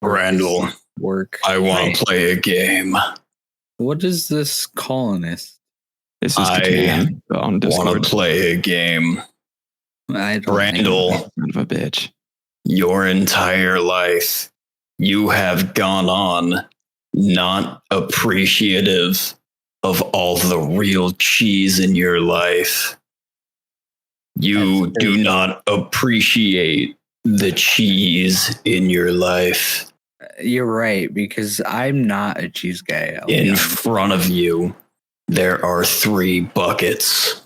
Randall, work. I want to play a game. What is this colonist? This is Catan on Discord. Want to play a game. I don't Randall, Son of a bitch. your entire life, you have gone on not appreciative of all the real cheese in your life. You do not appreciate the cheese in your life. You're right, because I'm not a cheese guy. In front of you, there are 3 buckets.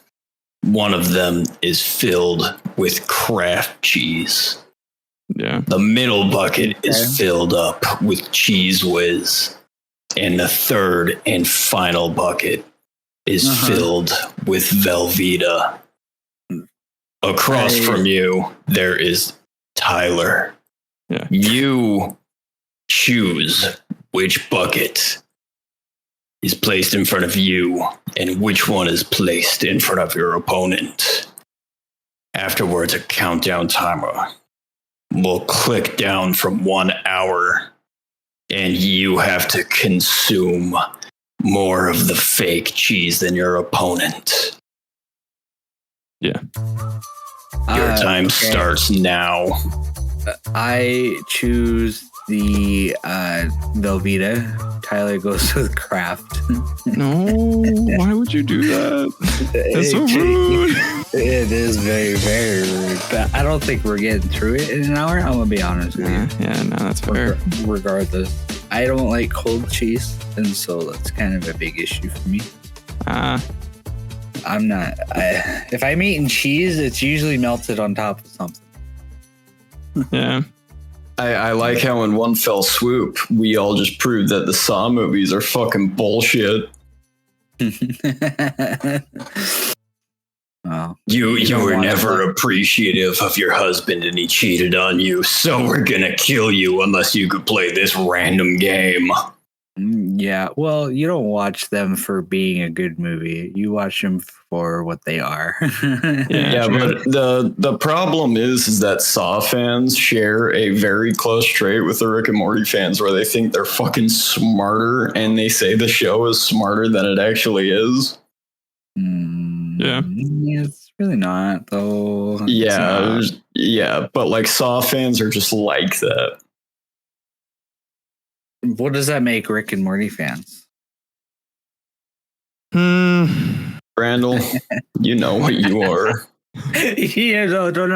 One of them is filled with Kraft cheese. Yeah. The middle bucket is filled up with Cheese Whiz. And the third and final bucket is filled with Velveeta. Across from you, there is Tyler. Yeah. You choose which bucket is placed in front of you and which one is placed in front of your opponent. Afterwards, a countdown timer will click down from 1 hour, and you have to consume more of the fake cheese than your opponent. Yeah. Your time starts now. I choose the Velveeta. Tyler goes with Kraft. No, why would you do that? That's so rude. It is very, very rude. But I don't think we're getting through it in an hour. I'm going to be honest with you. Yeah, no, that's fair. Regardless. I don't like cold cheese, and so that's kind of a big issue for me. I'm not. If I'm eating cheese, it's usually melted on top of something. Yeah. I like how in one fell swoop, we all just proved that the Saw movies are fucking bullshit. Oh, you were never appreciative of your husband and he cheated on you, so we're gonna kill you unless you could play this random game. Yeah, well, you don't watch them for being a good movie. You watch them for what they are. Yeah, but the problem is that Saw fans share a very close trait with the Rick and Morty fans where they think they're fucking smarter and they say the show is smarter than it actually is. Yeah. It's really not, though. Yeah, but like Saw fans are just like that. What does that make Rick and Morty fans? Randall, you know what you are. Yeah, don't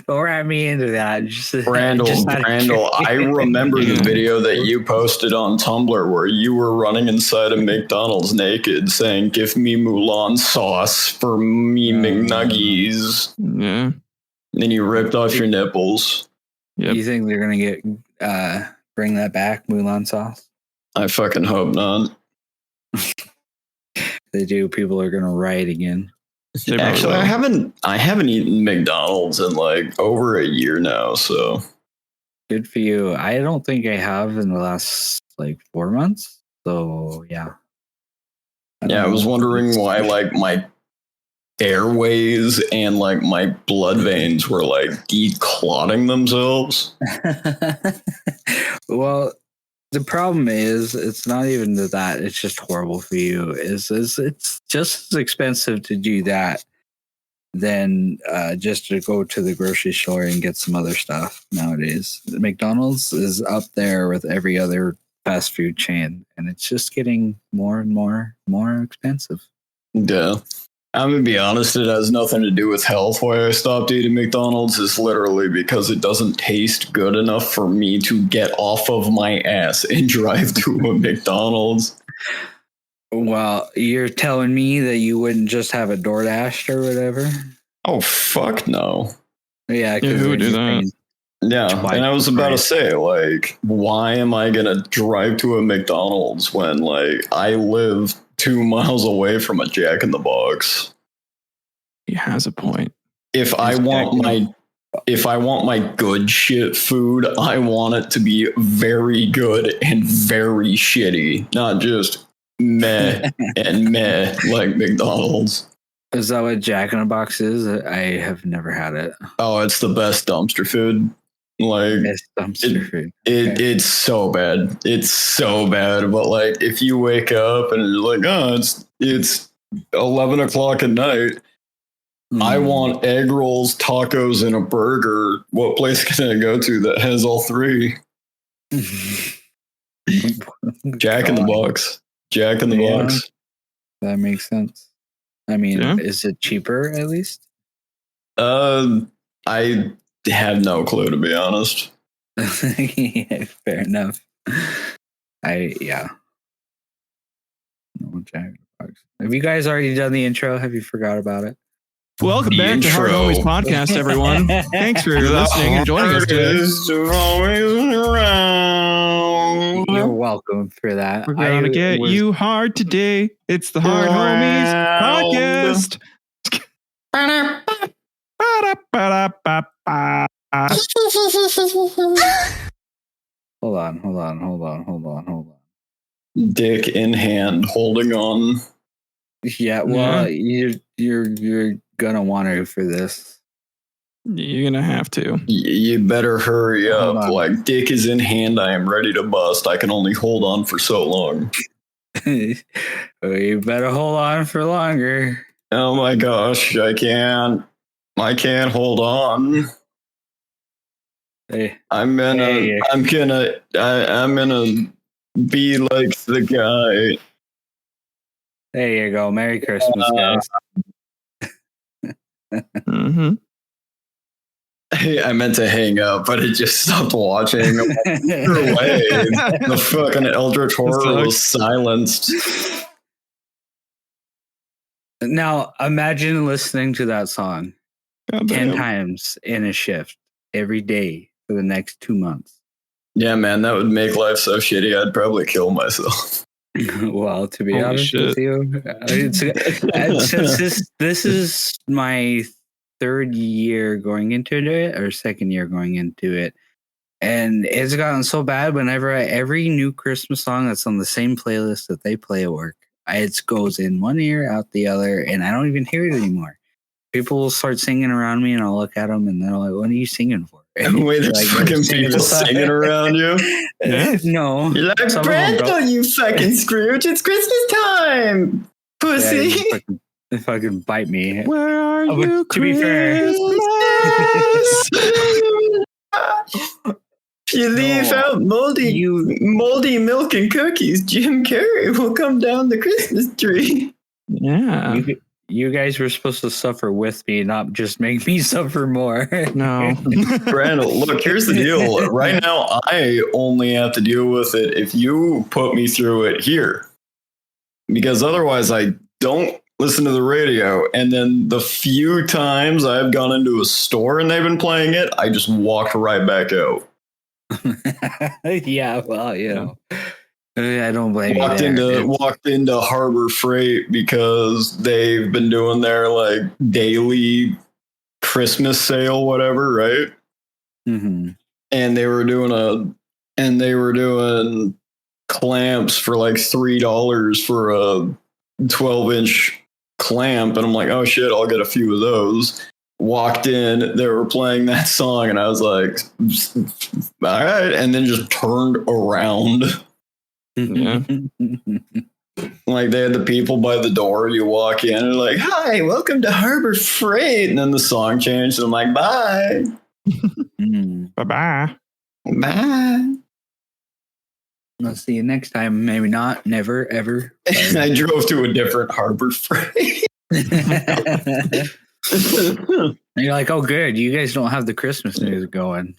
wrap me into that. Randall, I remember the video that you posted on Tumblr where you were running inside a McDonald's naked saying, "Give me Mulan sauce for me McNuggies." Yeah. And then you ripped off your nipples. Yep. You think they're gonna bring that back, Mulan sauce? I fucking hope not. If they do, people are gonna riot again. Actually, I haven't eaten McDonald's in like over a year now, so good for you. I don't think I have in the last like 4 months. So yeah. I was wondering why like my airways and like my blood veins were like declotting themselves. Well, the problem is it's not even that it's just horrible for you. It's just as expensive to do that than just to go to the grocery store and get some other stuff nowadays. McDonald's is up there with every other fast food chain, and it's just getting more and more expensive. Yeah. I'm going to be honest, it has nothing to do with health. Why I stopped eating McDonald's is literally because it doesn't taste good enough for me to get off of my ass and drive to a McDonald's. Well, you're telling me that you wouldn't just have a DoorDash or whatever? Oh, fuck no. Yeah, who would do that? Yeah, and I was about to say, like, why am I going to drive to a McDonald's when, like, I live 2 miles away from a Jack in the Box? He has a point. If I want my good shit food, I want it to be very good and very shitty, not just meh and meh like McDonald's. Is that what Jack in the Box is? I have never had it. Oh, it's the best dumpster food. Like It's dumpster food. it's so bad. It's so bad. But like, if you wake up and you're like, oh, it's 11 o'clock at night. I want egg rolls, tacos, and a burger. What place can I go to that has all three? Jack in the Box. Jack in the Box. That makes sense. I mean, is it cheaper at least? I have no clue, to be honest. Yeah, fair enough. No, Jack in the Box. Have you guys already done the intro? Have you forgot about it? Welcome back to Hard Homies Podcast, everyone. Thanks for listening and joining us today. You're welcome for that. We're going to get you hard today. It's the Hard Homies Podcast. Hold on. Dick in hand, holding on. Yeah, well, you're gonna want to for this. You're gonna have to. You better hurry up. Like, dick is in hand. I am ready to bust. I can only hold on for so long. You better hold on for longer. Oh my gosh, I can't hold on. Hey, I'm gonna be like the guy. There you go. Merry Christmas, guys. Mm-hmm. I meant to hang up, but it just stopped watching. The fucking Eldritch Horror was silenced. Now, imagine listening to that song 10 times in a shift every day for the next 2 months. Yeah, man, that would make life so shitty. I'd probably kill myself. Well, to be honest with you, since this is my third year going into it, or second year going into it, and it's gotten so bad whenever every new Christmas song that's on the same playlist that they play at work, it goes in one ear, out the other, and I don't even hear it anymore. People will start singing around me, and I'll look at them, and they're like, "What are you singing for?" Wait, there's like, fucking people singing around you? No. You're like, Brando, you fucking Scrooge. It's Christmas time, pussy. Yeah, they fucking bite me. Where are you, to be fair. If you leave out moldy milk and cookies, Jim Carrey will come down the Christmas tree. Yeah. You guys were supposed to suffer with me, not just make me suffer more. No. Randall, look, here's the deal. Right now, I only have to deal with it if you put me through it here. Because otherwise, I don't listen to the radio. And then the few times I've gone into a store and they've been playing it, I just walked right back out. Yeah, well, you know. I don't blame you. Walked into Harbor Freight because they've been doing their like daily Christmas sale, whatever, right? Mm-hmm. And they were doing clamps for like $3 for a 12-inch clamp, and I'm like, oh shit, I'll get a few of those. Walked in, they were playing that song, and I was like, all right, and then just turned around. Yeah. Like, they had the people by the door. You walk in and like, hi, welcome to Harbor Freight. And then the song changed. And I'm like, bye. Bye-bye. Bye. I'll see you next time. Maybe not. Never, ever. I drove to a different Harbor Freight. And you're like, oh, good. You guys don't have the Christmas news going.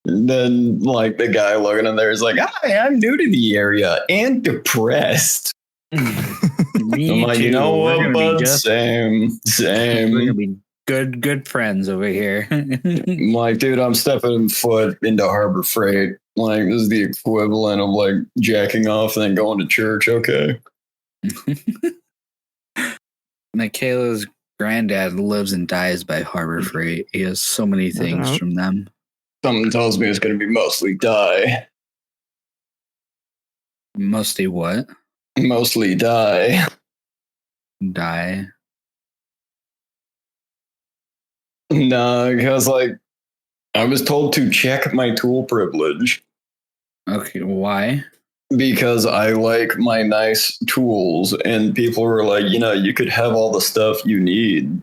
And then, like, the guy looking in there is like, hi, I'm new to the area and depressed. I'm like, you know what, bud? Same. We're going to be good friends over here. I'm like, dude, I'm stepping foot into Harbor Freight. Like, this is the equivalent of, like, jacking off and then going to church, okay? Michaela's granddad lives and dies by Harbor Freight. He has so many things from them. Something tells me it's going to be mostly die. Mostly what? Mostly die. Die. No, because like I was told to check my tool privilege. Okay, why? Because I like my nice tools, and people were like, you could have all the stuff you need.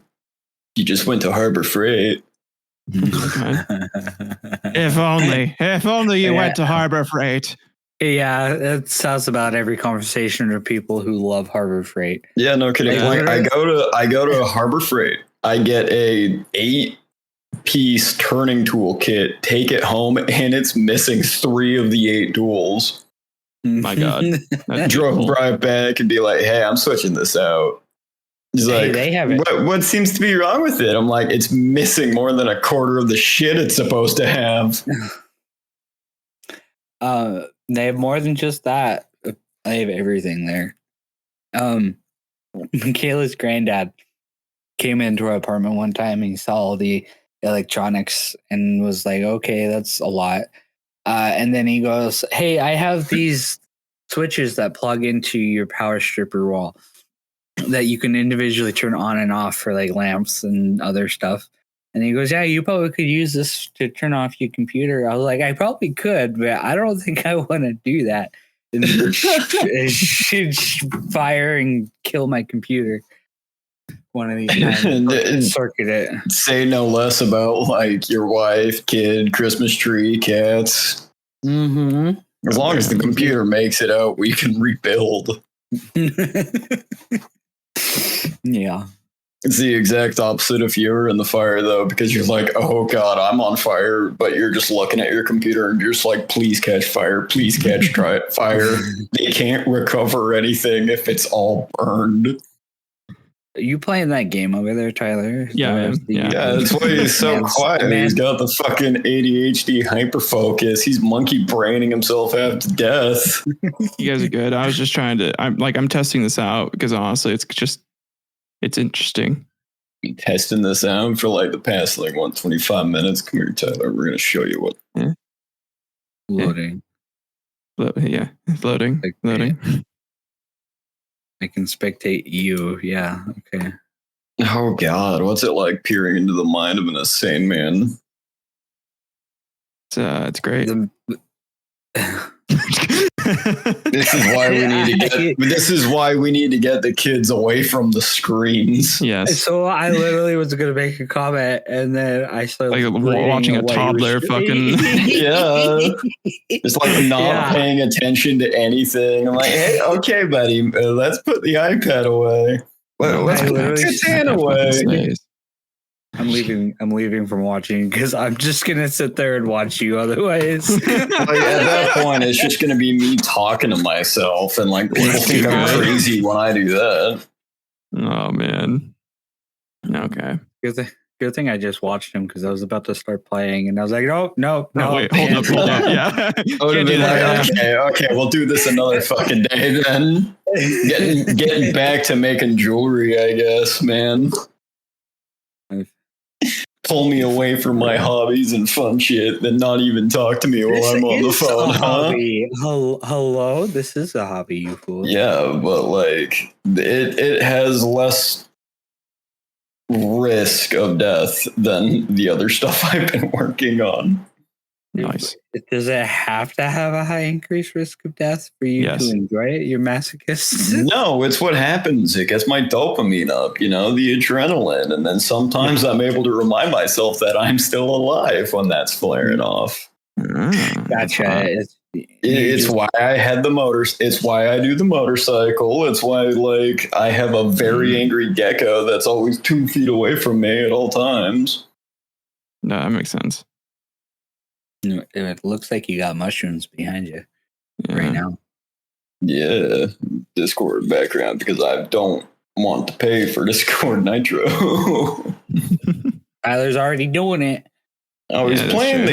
You just went to Harbor Freight. If only you went to Harbor Freight. Yeah, it sounds about every conversation of people who love Harbor Freight. Yeah, no kidding. I go to Harbor Freight. I get a 8-piece turning tool kit, take it home, and it's missing 3 of the 8 tools. My God. Drove right back and be like, hey, I'm switching this out. He's like, they have it. What seems to be wrong with it? I'm like, it's missing more than a quarter of the shit it's supposed to have. They have more than just that. They have everything there. Michaela's granddad came into our apartment one time and he saw all the electronics and was like, okay, that's a lot. And then he goes, hey, I have these switches that plug into your power stripper wall that you can individually turn on and off for like lamps and other stuff. And he goes, yeah, you probably could use this to turn off your computer. I was like, I probably could, but I don't think I want to do that. And should fire and kill my computer one of these times. Circuit it. Say no less about like your wife, kid, Christmas tree, cats. Mm-hmm. As long as the computer makes it out, we can rebuild. Yeah. It's the exact opposite if you're in the fire, though, because you're like, oh, God, I'm on fire. But you're just looking at your computer and you're just like, please catch fire. Please catch fire. They can't recover anything if it's all burned. Are you playing that game over there, Tyler? Yeah, that's why he's so quiet. He's got the fucking ADHD hyperfocus. He's monkey braining himself half to death. You guys are good. I was just trying to, I'm testing this out because honestly, it's interesting. Been testing this out for like the past 125 minutes. Come here, Tyler. We're gonna show you what. Yeah. Loading. Loading. I can spectate you. Yeah. Okay. Oh God, what's it like peering into the mind of an insane man? It's great. This is why we need to get the kids away from the screens. Yes. So I literally was going to make a comment, and then I started watching a toddler fucking just not paying attention to anything. I'm like, hey, okay, buddy, let's put the iPad away. Let's put Catan away. I'm leaving from watching because I'm just gonna sit there and watch you otherwise. At that point, it's just gonna be me talking to myself, and people think I'm crazy when I do that. Oh man. Okay. Good thing I just watched him because I was about to start playing, and I was like, no. Wait, hold up. Yeah. Okay, we'll do this another fucking day then. Getting back to making jewelry, I guess, man. Pull me away from my hobbies and fun shit, then not even talk to me while I'm on the phone. Hobby. Hello, this is a hobby, you fool. Yeah, but it has less risk of death than the other stuff I've been working on. Nice. Does it have to have a high increased risk of death for you to enjoy it? You're masochist? No, it's what happens. It gets my dopamine up, the adrenaline. And then sometimes I'm able to remind myself that I'm still alive when that's flaring off. Gotcha. It's why I had the motors. It's why I do the motorcycle. It's why I have a very angry gecko that's always 2 feet away from me at all times. No, that makes sense. It looks like you got mushrooms behind you right now. Yeah, Discord background because I don't want to pay for Discord Nitro. Tyler's already doing it. Oh, he's playing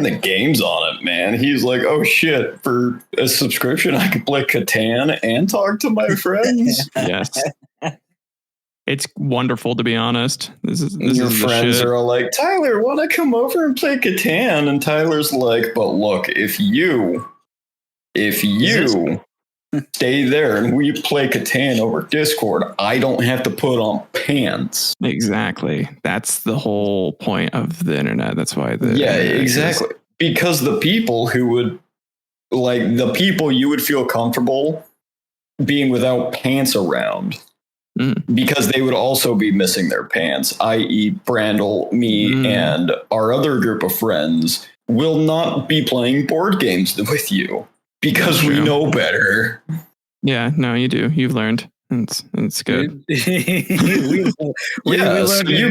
the games on it, man. He's like, oh shit, for a subscription I could play Catan and talk to my friends. Yes. It's wonderful, to be honest. This your friends are all like, Tyler, want to come over and play Catan? And Tyler's like, but look, if you stay there and we play Catan over Discord, I don't have to put on pants. Exactly. That's the whole point of the internet. That's why Exactly. Because the people who would the people you would feel comfortable being without pants around, because they would also be missing their pants, i.e. Brandel, me, and our other group of friends will not be playing board games with you because we know better. Yeah, no, you do. You've learned. It's good. So you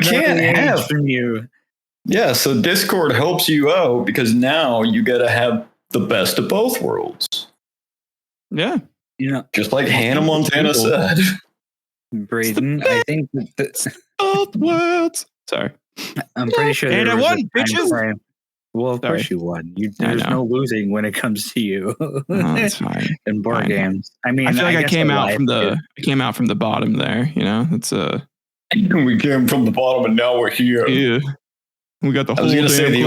can't have from you. Yeah, so Discord helps you out because now you got to have the best of both worlds. Yeah. Just like Hannah Montana said. Braden, I think both worlds. Sorry. I'm pretty sure. And I won, bitches. Well, of course you won. There's no losing when it comes to you. That's fine. In board games. I mean, I feel like I came out from the bottom there. It's we came from the bottom and now we're here. Yeah. We got the whole. I was gonna say the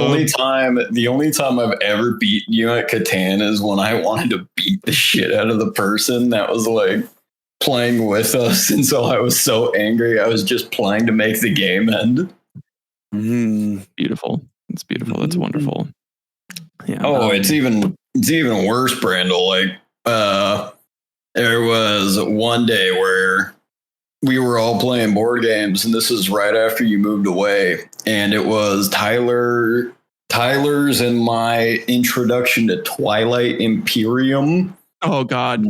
only time I've ever beaten you at Catan is when I wanted to beat the shit out of the person that was like playing with us, and so I was so angry I was just playing to make the game end. Beautiful. It's beautiful. It's wonderful. Yeah. Oh, it's even worse, Brandel. Like, there was one day where we were all playing board games, and this is right after you moved away, and it was Tyler's and my introduction to Twilight Imperium. Oh God.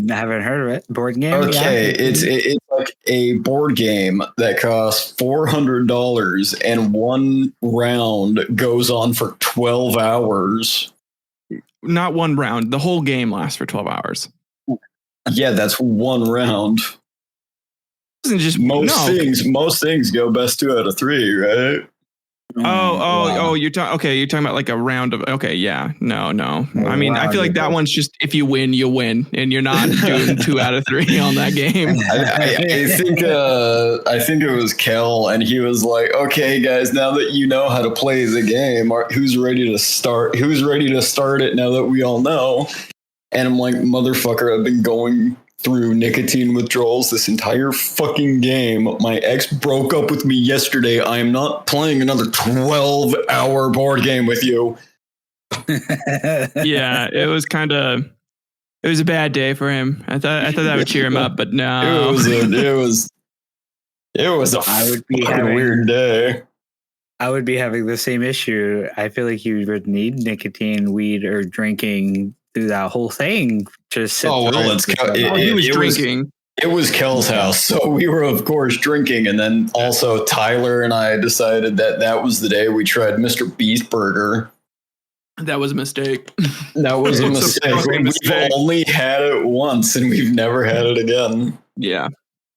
Haven't heard of it. Board game. Okay, it's like a board game that costs $400, and one round goes on for 12 hours. Not one round. The whole game lasts for 12 hours. Yeah, that's one round. Isn't just most things go best 2 out of 3, right? Oh, you're talking about like a round of, okay. Yeah, no. I mean, I feel like that one's just, if you win, you win, and you're not doing 2 out of 3 on that game. I think it was Kel, and he was like, okay, guys, now that you know how to play the game, who's ready to start it now that we all know? And I'm like, motherfucker, I've been going through nicotine withdrawals this entire fucking game. My ex broke up with me yesterday. I am not playing another 12-hour board game with you. Yeah, it was a bad day for him. I thought that would cheer him up, but no. It was a weird day. I would be having the same issue. I feel like you would need nicotine, weed, or drinking through that whole thing. Just sit he was drinking. It was Kel's house, so we were of course drinking, and then also Tyler and I decided that was the day we tried Mr. Beast Burger. That was a mistake. That was a mistake. We've only had it once, and we've never had it again. Yeah.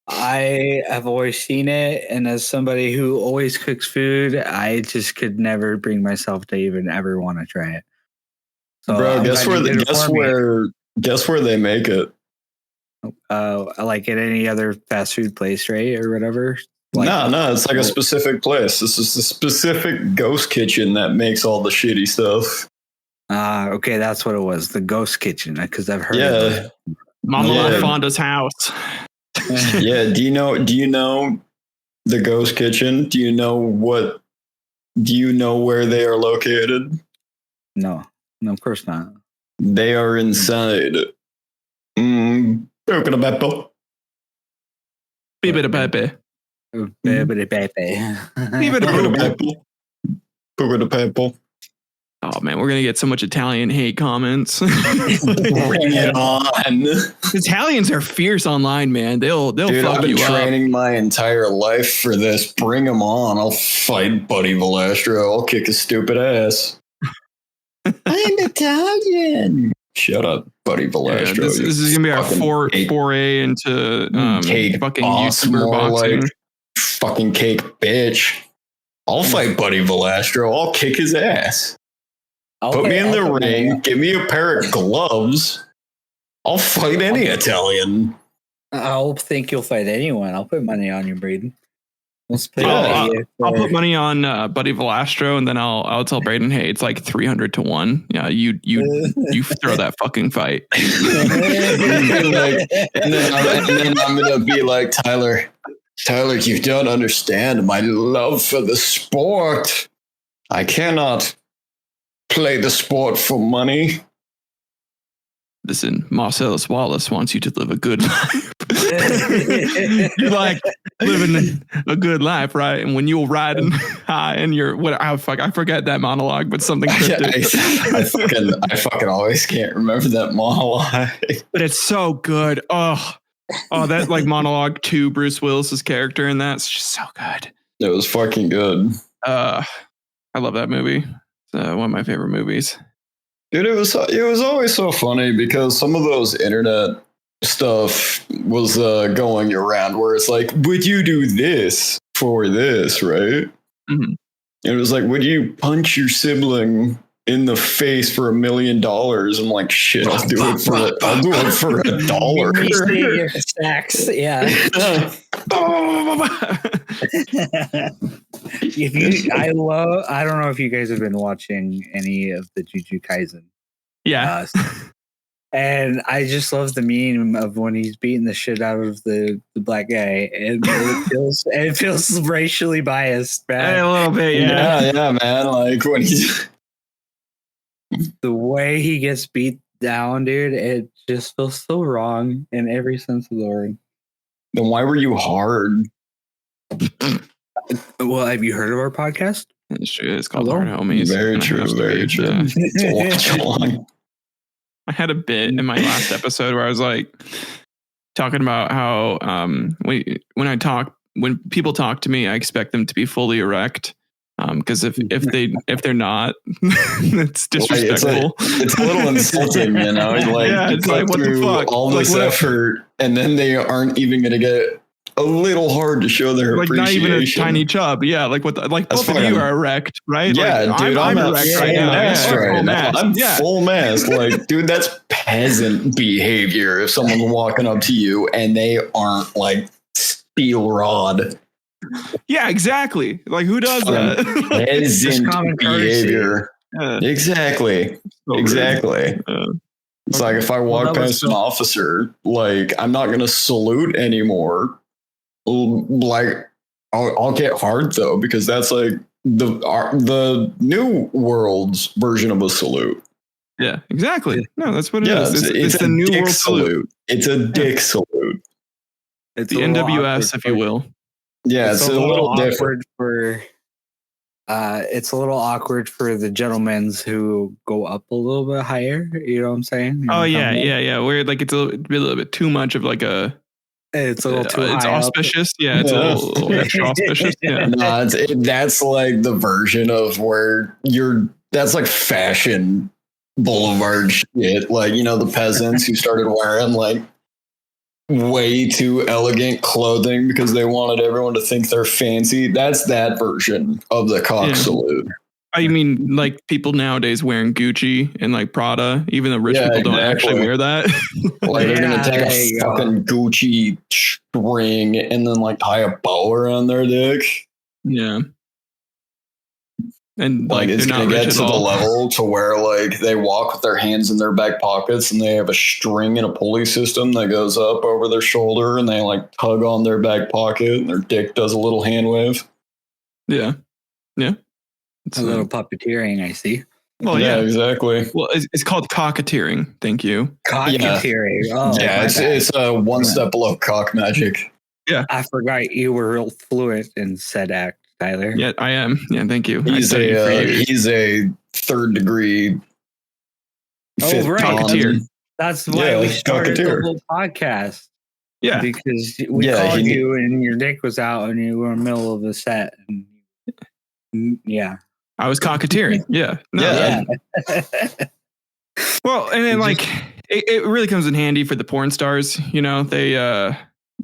I have always seen it, and as somebody who always cooks food, I just could never bring myself to even ever want to try it. So bro, guess where they make it? Like at any other fast food place, right, or whatever. No, it's like a specific place. This is a specific ghost kitchen that makes all the shitty stuff. Okay, that's what it was. The ghost kitchen, because I've heard. Yeah, Mama Fonda's house. Yeah, do you know the ghost kitchen? Do you know where they are located? No, of course not. They are inside. Bibidi Oh man, we're gonna get so much Italian hate comments. Bring it on. Italians are fierce online, man. They'll fuck you up. I've been training my entire life for this. Bring them on. I'll fight Buddy Valastro. I'll kick his stupid ass. I'm Italian. Shut up, Buddy Valastro. This is gonna be our foray into cake fucking boss, YouTuber boxing. Like fucking cake bitch. I'll fight Buddy Valastro. I'll kick his ass. Put me in the ring. Give me a pair of gloves. I'll fight any Italian. I'll think you'll fight anyone. I'll put money on you, Braden. I'll put money on Buddy Velastro, and then I'll tell Braden, hey, it's like 300-1. Yeah, you throw that fucking fight. and then I'm gonna be like, Tyler, you don't understand my love for the sport. I cannot play the sport for money. Listen, Marcellus Wallace wants you to live a good life. You like living a good life, right? And when you're riding high and you're I forget that monologue, but something cryptic. I fucking always can't remember that monologue. But it's so good. Oh, that like monologue to Bruce Willis's character, and that's just so good. It was fucking good. I love that movie. It's one of my favorite movies. Dude, it was always so funny because some of those internet stuff was going around where it's like, would you do this for this, right? Mm-hmm. It was like, would you punch your sibling in the face for $1 million? I'm like, shit, I'll do it for $1. Stacks, yeah. I don't know if you guys have been watching any of the Jujutsu Kaisen. Yeah. And I just love the meme of when he's beating the shit out of the black guy, and it feels racially biased, man. A little bit, yeah, man. Like when he's the way he gets beat down, dude, it just feels so wrong in every sense of the word. Then why were you hard? Well, have you heard of our podcast? It's true. It's called Hard Homies. Very true. Very true. Watch along. I had a bit in my last episode where I was like talking about how when people talk to me, I expect them to be fully erect. Because if they're not, it's disrespectful. It's a little insulting, you know. Like, yeah, it's like what the fuck? All this effort, and then they aren't even going to get a little hard to show their appreciation. Not even a tiny chub. Yeah, like what? Both of you are erect, right? Yeah, like, dude, I'm erect right now. I'm yeah. full mast. Like, dude, that's peasant behavior. If someone's walking up to you and they aren't like steel rod. Yeah, exactly. Like, who does that? Peasant behavior. Yeah. Exactly. So exactly. It's like if I walk past an officer, like I'm not gonna salute anymore. Like I'll get hard though, because that's like the new world's version of a salute. Yeah, exactly. No, that's what it is. It's the new world salute. It's a dick salute. It's the NWS, if you will. Yeah, it's a little awkward for. It's a little awkward for the gentlemen who go up a little bit higher. You know what I'm saying? Oh yeah. Where like it's a little bit too much of like a. It's a little too. It's auspicious. Yeah, it's a little extra auspicious. Yeah. No, that's like the version of where that's like fashion boulevard shit. Like, you know, the peasants who started wearing like way too elegant clothing because they wanted everyone to think they're fancy. That's that version of the cock salute. I mean, like people nowadays wearing Gucci and like Prada, even though rich people don't actually wear that. Like they're gonna take a fucking Gucci string and then like tie a bow around their dick. Yeah. And like it's gonna get to the level to where like they walk with their hands in their back pockets and they have a string and a pulley system that goes up over their shoulder and they like tug on their back pocket and their dick does a little hand wave. Yeah. It's a little puppeteering, I see. Well, yeah, exactly. Well, it's called cocketeering. Thank you. Cocketeering. Yeah, it's one step below cock magic. Yeah, I forgot you were real fluent in said act, Tyler. Yeah, I am. Yeah, thank you. He's a third degree. Cocketeer. That's why we started the whole podcast. Yeah, because we called you and your dick was out and you were in the middle of a set. And yeah. I was cocketeering. Yeah. Well, and then like it really comes in handy for the porn stars. You know, they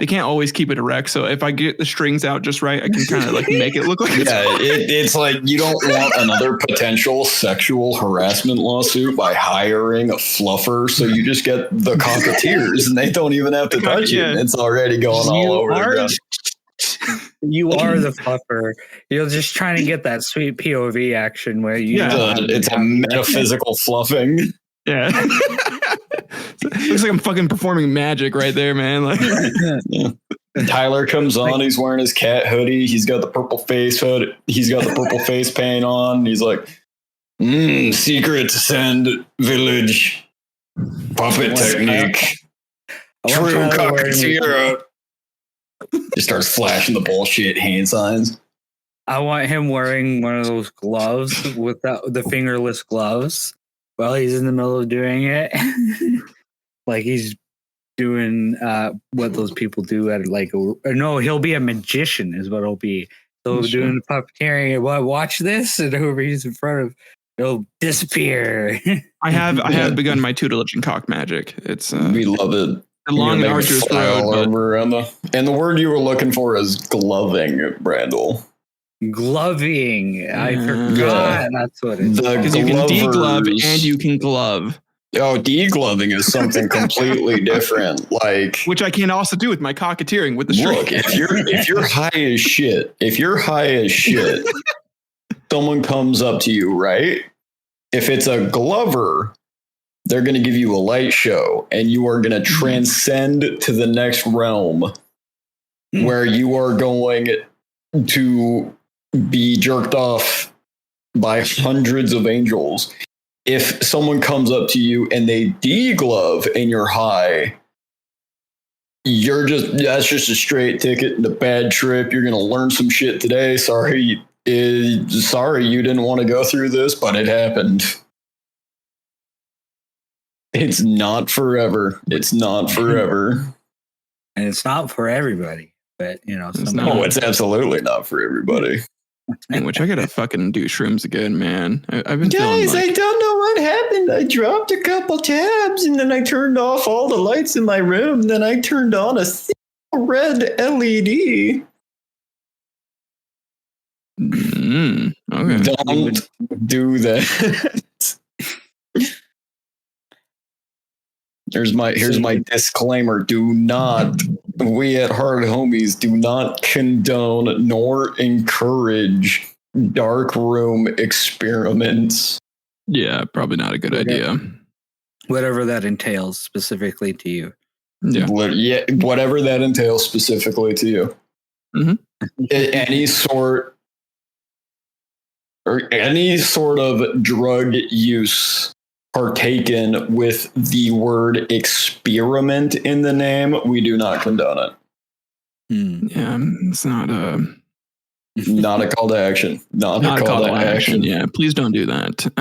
can't always keep it erect. So if I get the strings out just right, I can kind of like make it look like it's like you don't want another potential sexual harassment lawsuit by hiring a fluffer. So you just get the cocketeers and they don't even have to touch it. It's already going all over the ground. You are the fluffer. You're just trying to get that sweet POV action where you. It's a metaphysical fluffing. Yeah. Looks like I'm fucking performing magic right there, man. Like, yeah. Tyler comes on. He's wearing his cat hoodie. He's got the purple face hood. He's got the purple face paint on. He's like, secret sand village puppet technique. True cockatier. Just starts flashing the bullshit hand signs. I want him wearing one of those gloves with the fingerless gloves while he's in the middle of doing it. Like he's doing what those people do at no, he'll be a magician is what he'll be. So doing the puppeteering and watch this, and whoever he's in front of, it'll disappear. I have begun my tutelage and cock magic. It's we love it. A long and arduous road. And the word you were looking for is gloving, Brandel. Gloving. I forgot. That's what it is. Because you can deglove and you can glove. Oh, degloving is something completely different. Like, which I can also do with my cocketeering with the string. Look, if you're high as shit, someone comes up to you, right? If it's a glover, they're going to give you a light show, and you are going to transcend to the next realm where you are going to be jerked off by hundreds of angels. If someone comes up to you and they deglove and you're high, that's just a straight ticket and a bad trip. You're going to learn some shit today. Sorry you didn't want to go through this, but it happened. It's not forever. It's not forever. And it's not for everybody, but it's absolutely not for everybody. Which I gotta fucking do shrooms again, man. I've been guys, I don't know what happened. I dropped a couple tabs and then I turned off all the lights in my room. Then I turned on a red LED. Okay. Don't do that. Here's my disclaimer. We at Hard Homies do not condone nor encourage dark room experiments. Yeah, probably not a good idea. Whatever that entails specifically to you. Yeah. Whatever that entails specifically to you. Mm-hmm. Any sort of drug use partaken with the word experiment in the name, we do not condone it. Yeah, it's not not a call to action. Not a call to action. Yeah, please don't do that.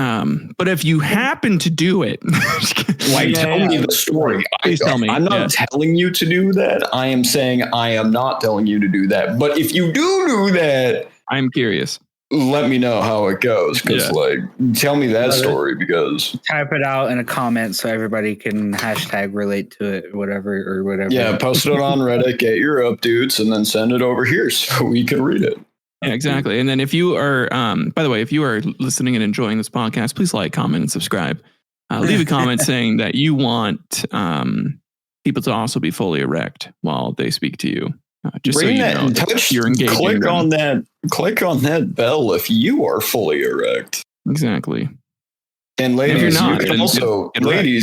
But if you happen to do it, tell me the story. Please tell me. I'm not telling you to do that. I am saying I am not telling you to do that. But if you do that, I'm curious. Let me know how it goes, because tell me that story, because type it out in a comment so everybody can hashtag relate to it, whatever. Yeah, post it on Reddit, get your updates, and then send it over here so we can read it. Yeah, exactly. And then if you are, by the way, if you are listening and enjoying this podcast, please like, comment, and subscribe. Leave a comment saying that you want people to also be fully erect while they speak to you. Just Bring so you that know and touch. You're engaging. Click on that bell if you are fully erect. Exactly. And ladies,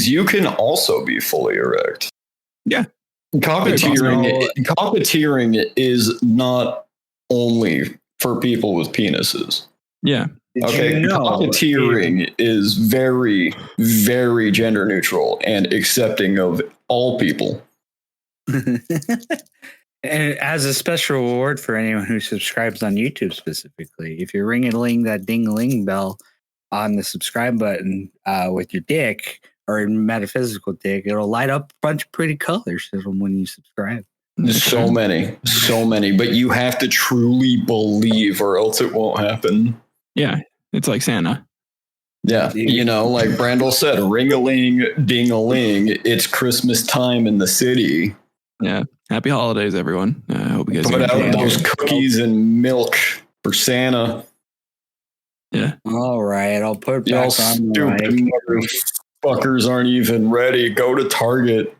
you can also be fully erect. Yeah. Cocketeering is not only for people with penises. Yeah. Okay. Cocketeering is very, very gender neutral and accepting of all people. And as a special reward for anyone who subscribes on YouTube specifically, if you're ring-a-ling that ding-a-ling bell on the subscribe button with your dick or metaphysical dick, it'll light up a bunch of pretty colors when you subscribe. So many. But you have to truly believe or else it won't happen. Yeah. It's like Santa. Yeah. Like Brandel said, ring-a-ling, ding-a-ling. It's Christmas time in the city. Yeah. Happy holidays, everyone. I hope you guys put out those cookies and milk for Santa. Yeah. All right. I'll put it back on. Stupid motherfuckers aren't even ready. Go to Target.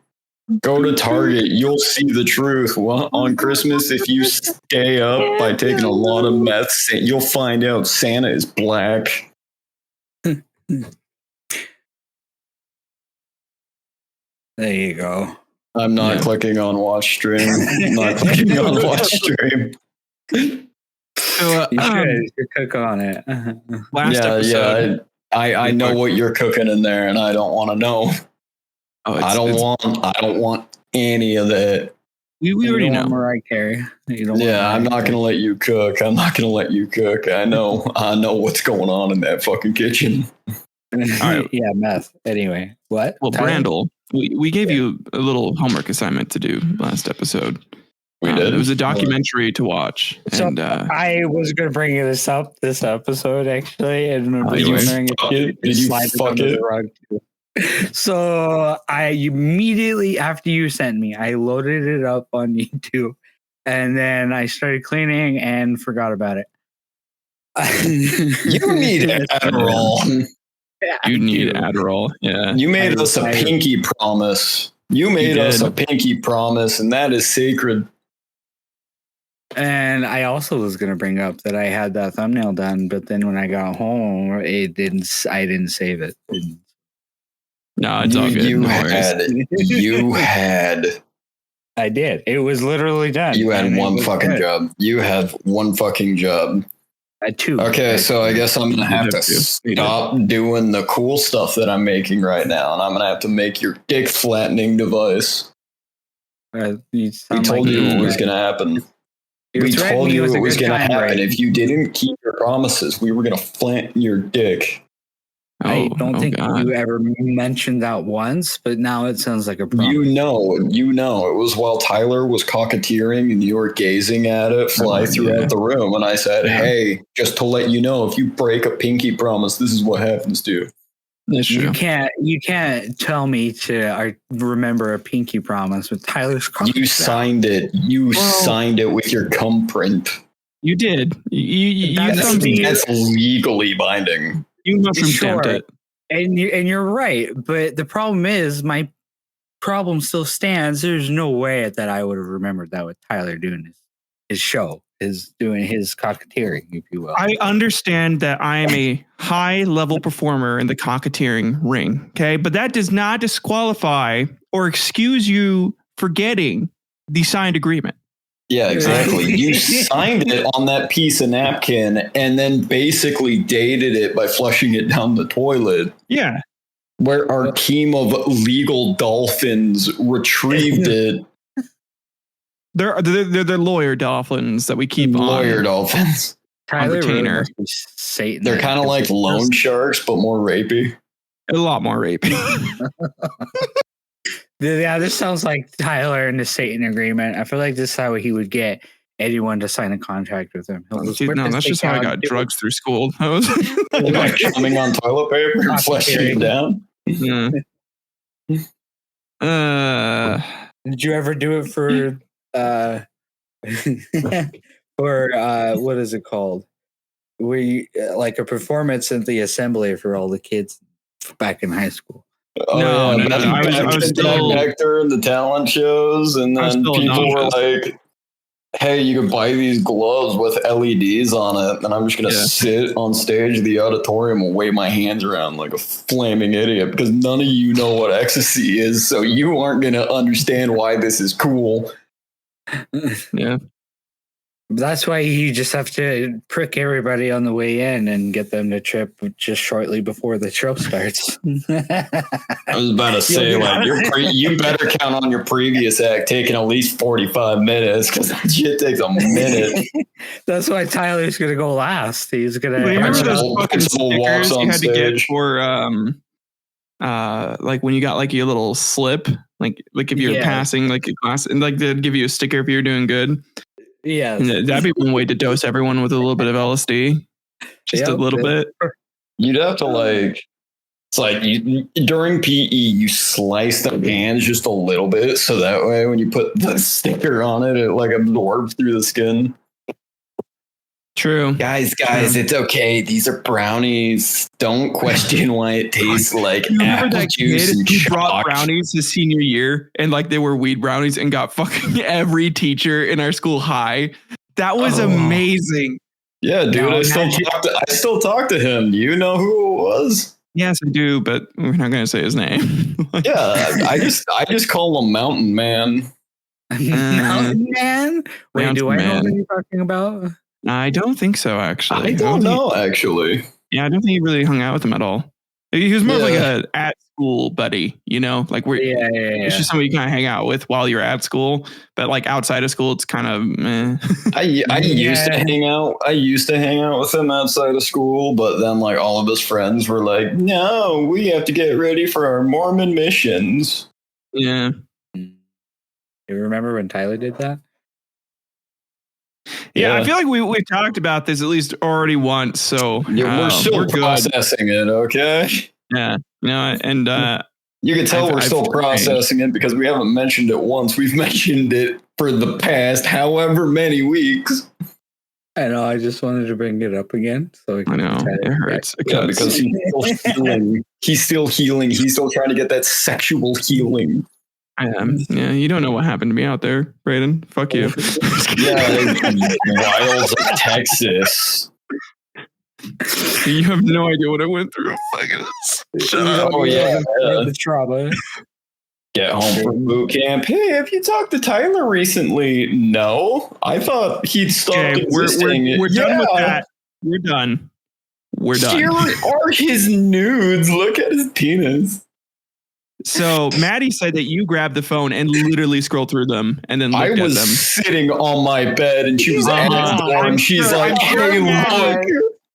Go to Target. You'll see the truth. Well, on Christmas, if you stay up by taking a lot of meth, you'll find out Santa is black. There you go. I'm not clicking on watch stream. I'm not clicking on watch stream. So, You should click on it. last episode. I know what you're cooking in there, and I don't want to know. Oh, I don't want any of that. We already know. Mariah Carey. I'm not gonna let you cook. I'm not gonna let you cook. I know what's going on in that fucking kitchen. right. Yeah, meth. Anyway, what? Well, Tyler? Brandel, we gave you a little homework assignment to do last episode. We did. It was a documentary to watch. So And I was going to bring this up this episode actually, and Did you fuck it? So I immediately after you sent me, I loaded it up on YouTube, and then I started cleaning and forgot about it. You need Adderall. you need Adderall. Yeah. You made us a pinky promise. You made us a pinky promise, and that is sacred. And I also was going to bring up that I had that thumbnail done, but then when I got home, I didn't save it. No, it's all good. You had. I did. It was literally done. You had one fucking job. You have one fucking job. I had two. Okay, so I guess I'm going to have to stop doing the cool stuff that I'm making right now, and I'm going to have to make your dick flattening device. We told you it was going to happen. We told you it was going to happen. Right? If you didn't keep your promises, we were going to flatten your dick. I don't think you ever mentioned that once, but now it sounds like a promise. You know, it was while Tyler was cocketeering and you were gazing at it fly throughout the room. And I said, hey, just to let you know, if you break a pinky promise, this is what happens to you. That's true. You can't tell me to remember a pinky promise with Tyler's cock. You signed it. You signed it with your cum print. You did. That's legally binding. You mushroom stamped it. And you're right. But the problem is my problem still stands. There's no way that I would have remembered that with Tyler doing his show. Is doing his cocketeering, if you will. I understand that I am a high-level performer in the cocketeering ring, okay? But that does not disqualify or excuse you forgetting the signed agreement. Yeah, exactly. You signed it on that piece of napkin and then basically dated it by flushing it down the toilet. Yeah. Where our team of legal dolphins retrieved it. They're lawyer dolphins that we keep on. Lawyer dolphins. Tyler retainer. Satan. They're kind of like loan sharks, but more rapey. A lot more rapey. Yeah, this sounds like Tyler and the Satan agreement. I feel like this is how he would get anyone to sign a contract with him. No, that's just how I got drugs through school. Like coming on toilet paper and flushing it down. Yeah. Did you ever do it for what is it called? Like a performance at the assembly for all the kids back in high school? No. I was still actor in the talent shows, and then people were like, "Hey, you can buy these gloves with LEDs on it," and I'm just gonna sit on stage of the auditorium and wave my hands around like a flaming idiot because none of you know what ecstasy is, so you aren't gonna understand why this is cool. Yeah. That's why you just have to prick everybody on the way in and get them to trip just shortly before the show starts. I was about to say, like, you better count on your previous act taking at least 45 minutes because that shit takes a minute. That's why Tyler's going to go last. He's going to. Remember those fucking stickers you had to get for, like when you got like your little slip, like if you're passing like a class, and like they'd give you a sticker if you're doing good. Yeah, that'd be one way to dose everyone with a little bit of LSD, just a little bit. You'd have to like, it's like during PE you slice the hands just a little bit, so that way when you put the sticker on it, it like absorbs through the skin. True. Guys, it's okay. These are brownies. Don't question why it tastes like You remember apple that juice kid and who brought chalk. brownies his senior year and like they were weed brownies and got fucking every teacher in our school high? That was amazing. Yeah, dude. Now I still talk to him. Do you know who it was? Yes, I do, but we're not going to say his name. Yeah, I just call him Mountain Man. Mountain Man? Wait, do I know Mountain what you're talking about? I don't think so, actually. I don't know, actually. Yeah, I don't think he really hung out with him at all. He was more of like a at school buddy, you know, like where it's just somebody you kind of hang out with while you're at school, but like outside of school, it's kind of meh. I used to hang out. I used to hang out with him outside of school, but then like all of his friends were like, "No, we have to get ready for our Mormon missions." Yeah. You remember when Tyler did that? Yeah, I feel like we talked about this at least already once, so Yeah, we're still good. processing it, okay? Yeah, you know, and you can tell we're still processing it because we haven't mentioned it once. We've mentioned it for the past however many weeks. I know. I just wanted to bring it up again, so I know it hurts. Yeah, because he's still healing. He's still healing. He's still trying to get that sexual healing. I am. Yeah, you don't know what happened to me out there, Brayden. Fuck you. Yeah, wilds of Texas. You have no idea what I went through. Shut up. Oh yeah, the trauma. Get home from boot camp. Hey, have you talked to Tyler recently? No, I thought he'd stopped existing. We're done with that. We're done. Here are his nudes. Look at his penis. So Maddie said that you grabbed the phone and literally scrolled through them and then looked at them. I was sitting on my bed and she was at the door and she's like, "Hey, look."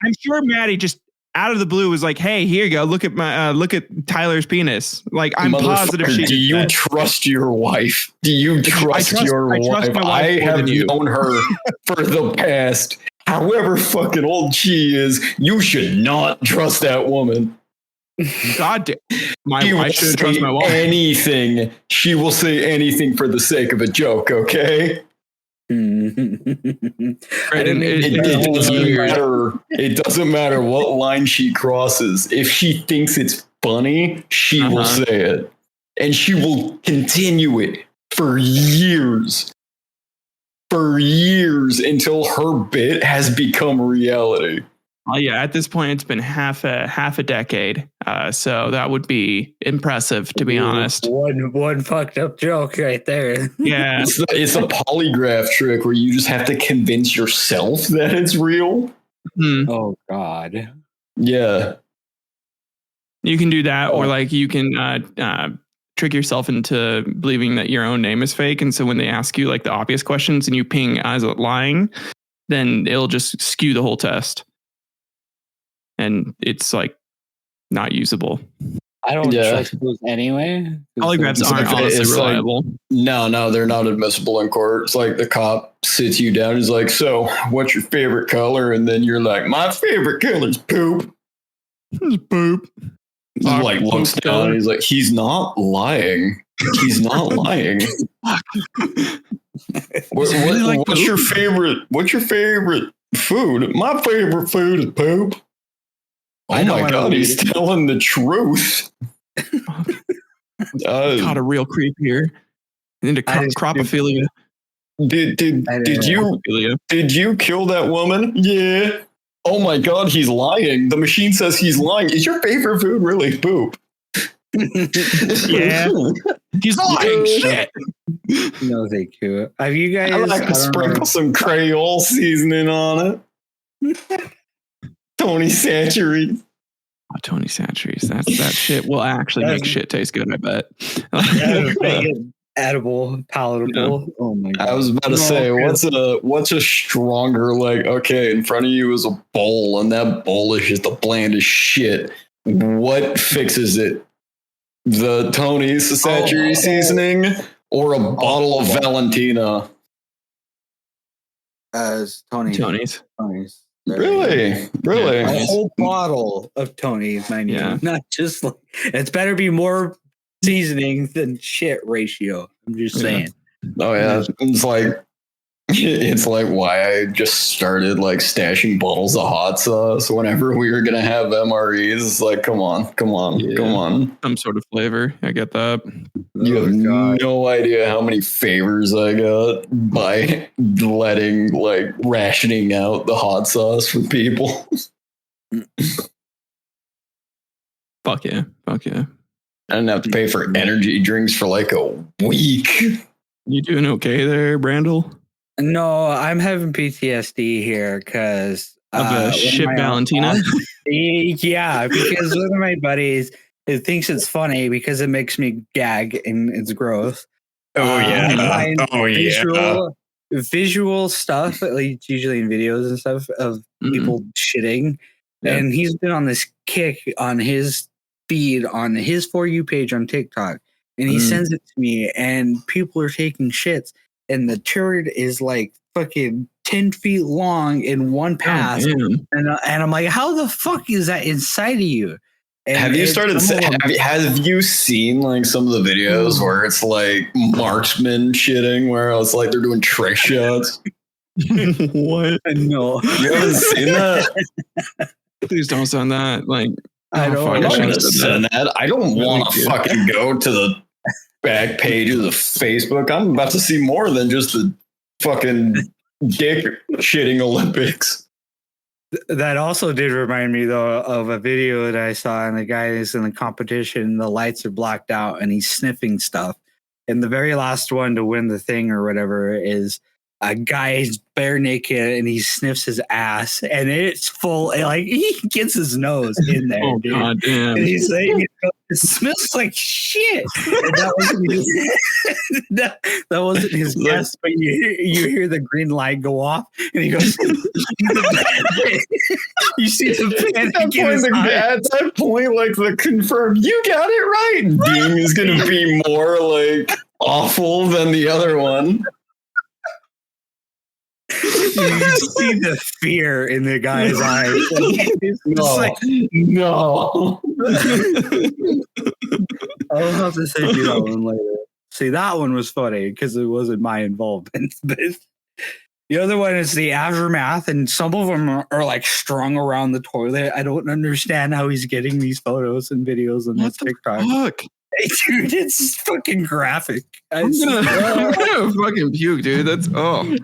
I'm sure Maddie just out of the blue was like, "Hey, here you go. Look at Tyler's penis." Like, I'm positive she. Do you trust your wife? Do you trust your wife? I have known her for the past however fucking old she is. You should not trust that woman. God damn. I should trust my wife. Anything. She will say anything for the sake of a joke, okay? It doesn't matter what line she crosses. If she thinks it's funny, she will say it. And she will continue it for years. For years until her bit has become reality. Oh yeah, at this point it's been half a decade. So that would be impressive, to be honest. One fucked up joke right there. Yeah. It's a polygraph trick where you just have to convince yourself that it's real. Oh God. Yeah. You can do that, or like you can trick yourself into believing that your own name is fake. And so when they ask you like the obvious questions and you ping as lying, then it'll just skew the whole test. And it's like not usable. I don't trust those anyway. Polygraphs aren't honestly reliable. No, they're not admissible in court. It's like the cop sits you down. He's like, "So, what's your favorite color?" And then you're like, "My favorite color is poop." Poop. He like looks down. And he's like, "He's not lying. He's not lying." What's your favorite? What's your favorite food? My favorite food is poop. Oh my God, he's telling the truth. Caught a real creep here. Into cropophilia. Did you kill that woman? Yeah. Oh my God, he's lying. The machine says he's lying. Is your favorite food really poop? Yeah. He's lying. Shit. No, thank you. Have you guys? I like to sprinkle some Creole seasoning on it. Tony Satchery. Oh, Tony Satchery's. That shit will actually make shit taste good, I bet. Make it edible, palatable. Yeah. Oh my God. I was about to say, what's a stronger, like, okay, in front of you is a bowl, and that bowl is just the blandest shit. What fixes it? The Tony Satchery seasoning or a bottle of Valentina? Tony's. Really? A whole bottle of Tony's, mind you. Not just like, it's better be more seasoning than shit ratio. I'm just saying. Oh yeah, it's like It's like why I just started like stashing bottles of hot sauce whenever we were gonna have MREs. It's like, come on. Yeah. Some sort of flavor. I get that. You have no idea how many favors I got by rationing out the hot sauce for people. Fuck yeah. I didn't have to pay for energy drinks for like a week. You doing okay there, Brandel? No, I'm having PTSD here because of a ship Valentina. Yeah, because one of my buddies thinks it's funny because it makes me gag and it's gross. Visual stuff, like usually in videos and stuff of people shitting, and he's been on this kick on his feed on his For You page on TikTok, and he sends it to me, and people are taking shits, and the turd is like fucking 10 feet long in one pass, and I'm like, how the fuck is that inside of you? And have you seen like some of the videos where it's like marksman shitting, where it's like they're doing trick shots? What? No, you haven't seen that. Please don't send that. Like, I don't want to send that. I don't want to fucking go to the back pages of Facebook. I'm about to see more than just the fucking dick shitting Olympics. That also did remind me, though, of a video that I saw, and the guy is in the competition. The lights are blacked out, and he's sniffing stuff. And the very last one to win the thing or whatever is a guy's bare naked, and he sniffs his ass, and it's full. Like he gets his nose in there, oh, dude. God damn. And he's saying it smells like shit. And that wasn't his guess, but you hear the green light go off, and he goes. You see the panic at that point, like the confirmed, you got it right. Ding is going to be more like awful than the other one. You see the fear in the guy's eyes. No. I'll have to send you that one later. See, that one was funny because it wasn't my involvement. But the other one is the aftermath, and some of them are like strung around the toilet. I don't understand how he's getting these photos and videos on this TikTok. Fuck? Dude, it's fucking graphic. I'm gonna fucking puke, dude. That's I'm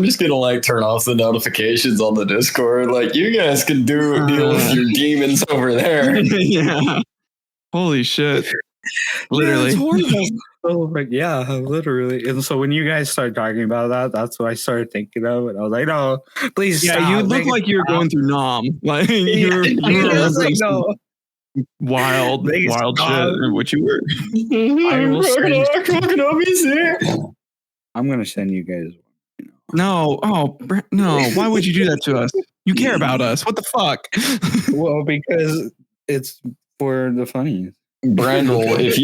just gonna like turn off the notifications on the Discord. Like, you guys can deal with your demons over there. Yeah. Holy shit. Literally. Yeah, literally. And so when you guys started talking about that, that's what I started thinking of. And I was like, no, please stop. Yeah, you look like you're going through Nom. Like, you're like, no. Wild shit, or what you were. I'm gonna send you guys one. No, no. Why would you do that to us? You care about us. What the fuck? Well, because it's for the funnies. Brandel, if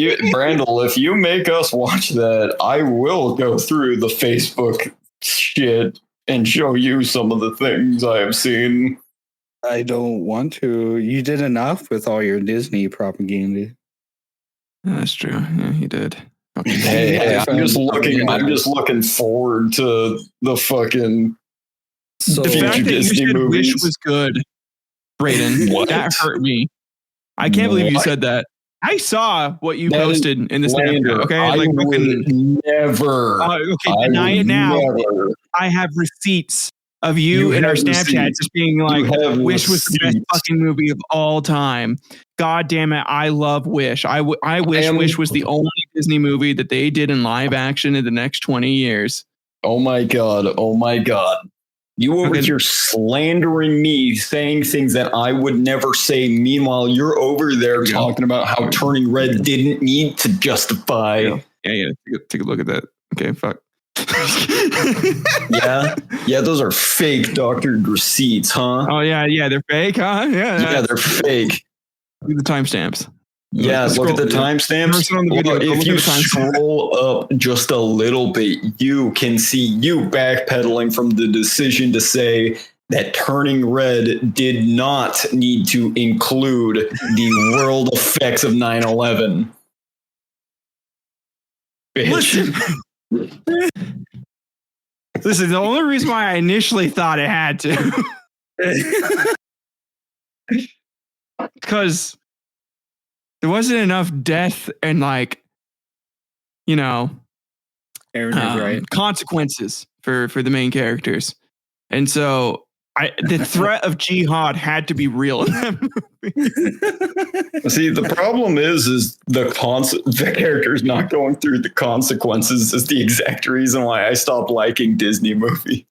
you make us watch that, I will go through the Facebook shit and show you some of the things I have seen. I don't want to. You did enough with all your Disney propaganda. That's true. Yeah, he did. Hey, I'm just looking forward to the fucking the fact that Disney you said movies. Wish was good, Brayden. That hurt me. I can't believe you said that. I saw what you posted in the Snapchat. Okay, I like would never. Okay, deny it now. Never. I have receipts of you in our Snapchat just being like, Wish was the best fucking movie of all time. God damn it, I love Wish. I wish Wish was the only Disney movie that they did in live action in the next 20 years. Oh my God. You over here slandering me, saying things that I would never say. Meanwhile, you're over there talking about how Turning Red didn't need to justify. Yeah. Take a look at that. Okay, fuck. yeah, those are fake doctored receipts, huh? Oh yeah, they're fake, huh? Yeah, they're fake. Look at the timestamps. Yeah, look at the timestamps. If you scroll up just a little bit, you can see you backpedaling from the decision to say that Turning Red did not need to include the world effects of 9/11. Listen. Listen, the only reason why I initially thought it had to, because there wasn't enough death and like, you know, consequences for the main characters, and so the threat of jihad had to be real in that movie. See, the problem is the characters not going through the consequences is the exact reason why I stopped liking Disney movies.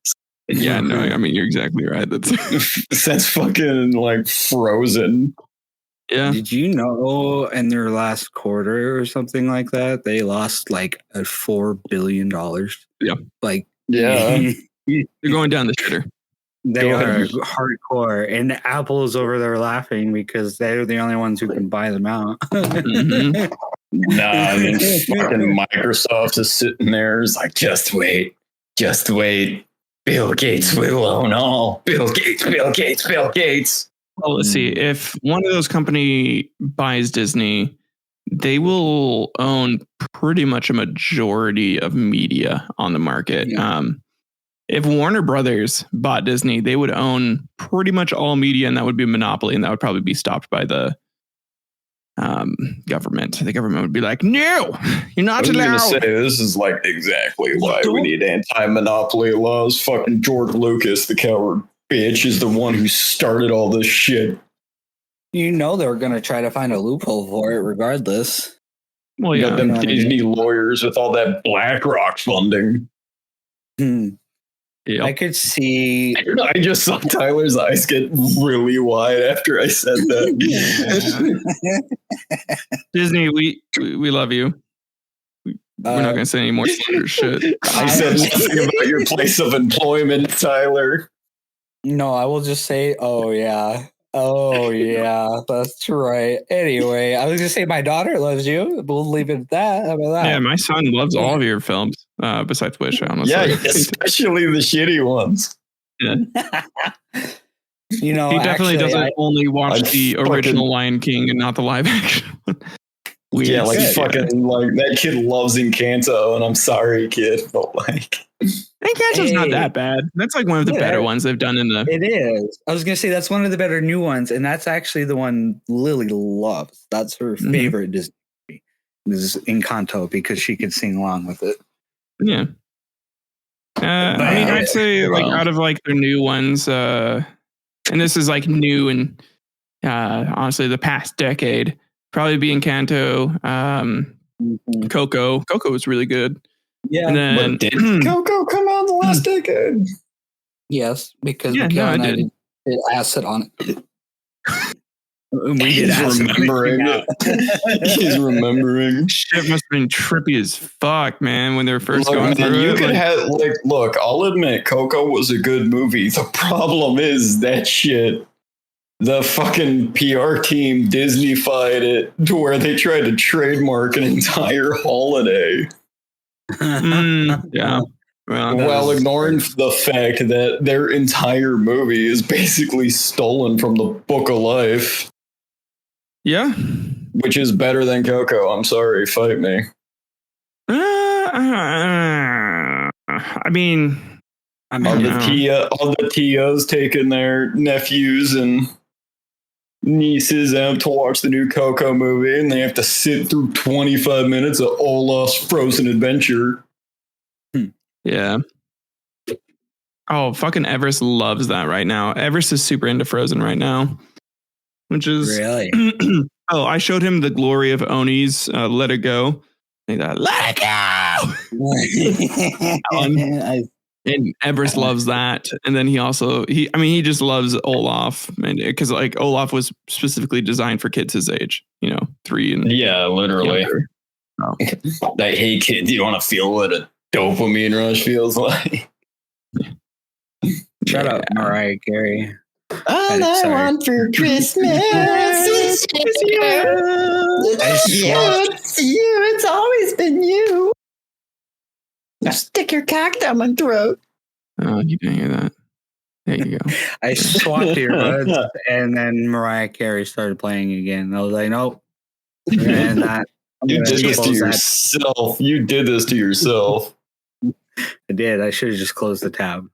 Yeah, no, I mean you're exactly right. That's since fucking like Frozen. Yeah. Did you know in their last quarter or something like that, they lost like $4 billion? Yeah. Like, yeah. They're going down the shitter. They are hardcore. And Apple's over there laughing because they're the only ones who can buy them out. Mm-hmm. Nah, I mean, fucking Microsoft is sitting there. It's like, just wait. Bill Gates will own all. Bill Gates. Well, let's see. If one of those company buys Disney, they will own pretty much a majority of media on the market. Yeah. If Warner Brothers bought Disney, they would own pretty much all media, and that would be a monopoly, and that would probably be stopped by the government. The government would be like, "No, you're not allowed." I was going to say, this is like exactly why we need anti-monopoly laws. Fucking George Lucas, the coward bitch, is the one who started all this shit. You know they were going to try to find a loophole for it regardless. Well, yeah, them Disney lawyers with all that BlackRock funding. Yep. I could see. I just saw Tyler's eyes get really wide after I said that. Disney, we love you. We're not going to say any more slander shit. I said nothing about your place of employment, Tyler. No, I will just say, oh yeah, that's right. Anyway, I was gonna say my daughter loves you. We'll leave it at that. How about that? Yeah, my son loves all of your films. Besides Wish, honestly. Yeah, especially the shitty ones. Yeah. You know, he definitely doesn't only watch the original Lion King and not the live action one. Yeah, like fucking like that kid loves Encanto, and I'm sorry, kid, but like Encanto's not that bad. That's like one of the better ones they've done in the. It is. I was gonna say that's one of the better new ones, and that's actually the one Lily loves. That's her favorite Disney movie. Is Encanto because she could sing along with it. Yeah. I mean, I'd say like out of like their new ones, and this is like new and honestly the past decade, probably be Encanto, Coco. Coco was really good. Yeah. And then did Coco come out in the last decade? Yes, because I did acid on it. He's remembering it. He's remembering. Shit must have been trippy as fuck, man, when they were first going through you it. Could have look, I'll admit Coco was a good movie. The problem is that shit. The fucking PR team Disney-fied it to where they tried to trademark an entire holiday. Yeah. While ignoring the fact that their entire movie is basically stolen from the Book of Life. Yeah. Which is better than Coco. I'm sorry, fight me. I mean, all the tias taking their nephews and nieces out to watch the new Coco movie, and they have to sit through 25 minutes of Olaf's Frozen Adventure. Yeah. Oh, fucking Everest loves that right now. Everest is super into Frozen right now, which is really. Oh, I showed him the glory of Oni's "Let It Go." Let it go. And Everest loves that, and then he just loves Olaf, because like Olaf was specifically designed for kids his age, 3 and literally. Oh. Like, hey kid, do you want to feel what a dopamine rush feels like? Shut up, Mariah Carey. All I want for Christmas is you. It's you. It's always been you. Now stick your cock down my throat. Oh, you didn't hear that. There you go. I swapped earbuds, and then Mariah Carey started playing again. I was like, nope. And that you did this to yourself. You did this to yourself. I did. I should have just closed the tab.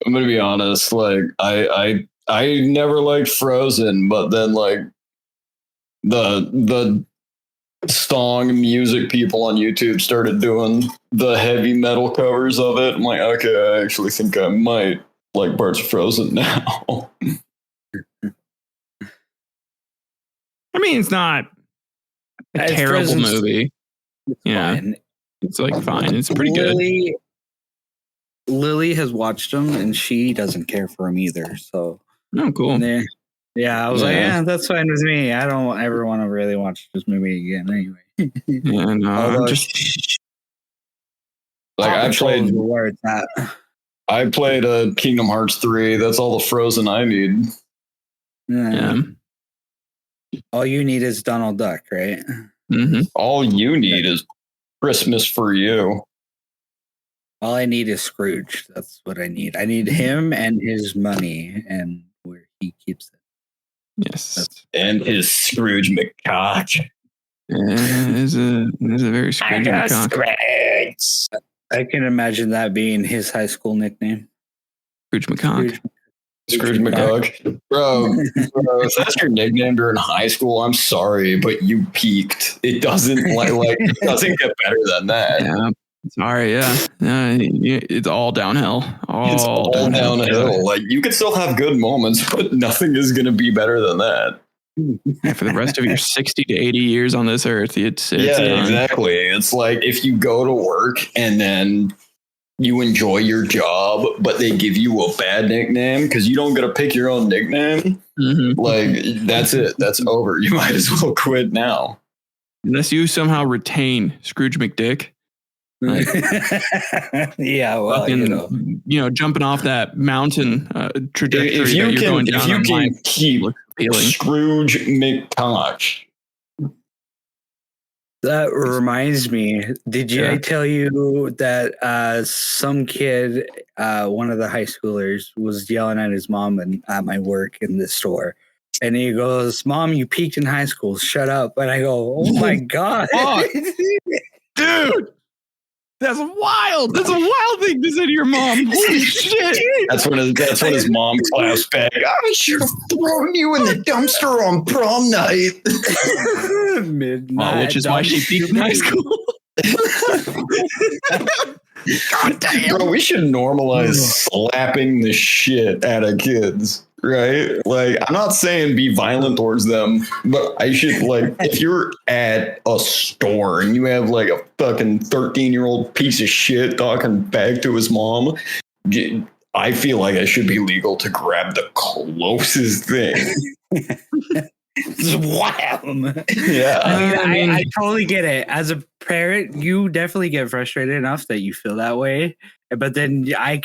I'm gonna be honest. Like, I never liked Frozen, but then like the song music people on YouTube started doing the heavy metal covers of it. I'm like, okay, I actually think I might like parts of Frozen now. I mean, it's not a It's terrible Frozen's- movie. It's Yeah. fine. It's like fine. It's pretty good. Lily has watched them and she doesn't care for them either. So Oh, cool. yeah, I was like, Yeah. yeah, that's fine with me. I don't ever want to really watch this movie again anyway. Yeah, no, Although I'm just Like Paw I Patrol is played where it's at. Kingdom Hearts 3. That's all the Frozen I need. yeah. All you need is Donald Duck, right? Mm-hmm. All you need is Christmas for you. All I need is Scrooge. That's what I need. I need him and his money and where he keeps it. Yes. And his Scrooge McCock. It's a very Scrooge McCock. I can imagine that being his high school nickname. Scrooge McCock. Scrooge McCock. Bro, if that's your nickname during high school, I'm sorry, but you peaked. It doesn't it doesn't get better than that. Yeah. Sorry, yeah. It's all downhill. It's all downhill. Like, you could still have good moments, but nothing is going to be better than that. Yeah, for the rest of your 60 to 80 years on this earth, it's Yeah, done. exactly. It's like if you go to work and then you enjoy your job, but they give you a bad nickname because you don't get to pick your own nickname. Mm-hmm. Like, that's it. That's over. You might as well quit now. Unless you somehow retain Scrooge McDick. Like, Yeah, well, fucking, jumping off that mountain trajectory If you that you're going down. if you on can life keep looks appealing. Scrooge McCock. that reminds me. Did I Yeah. tell you that some kid, one of the high schoolers, was yelling at his mom and at my work in the store? And he goes, "Mom, you peaked in high school. Shut up." And I go, "Oh my God." Fuck. Dude, that's wild. That's a wild thing to say to your mom. Holy shit. That's when his mom claps back. I should have thrown you in the dumpster on prom night. Midnight, Which is why she peaked in high school. God damn. Bro, we should normalize slapping the shit out of kids, right? Like, I'm not saying be violent towards them, but I should, like, if you're at a store and you have like a fucking 13-year-old piece of shit talking back to his mom, I feel like it should be legal to grab the closest thing. Wham! Yeah. I totally get it. As a parent, you definitely get frustrated enough that you feel that way. But then I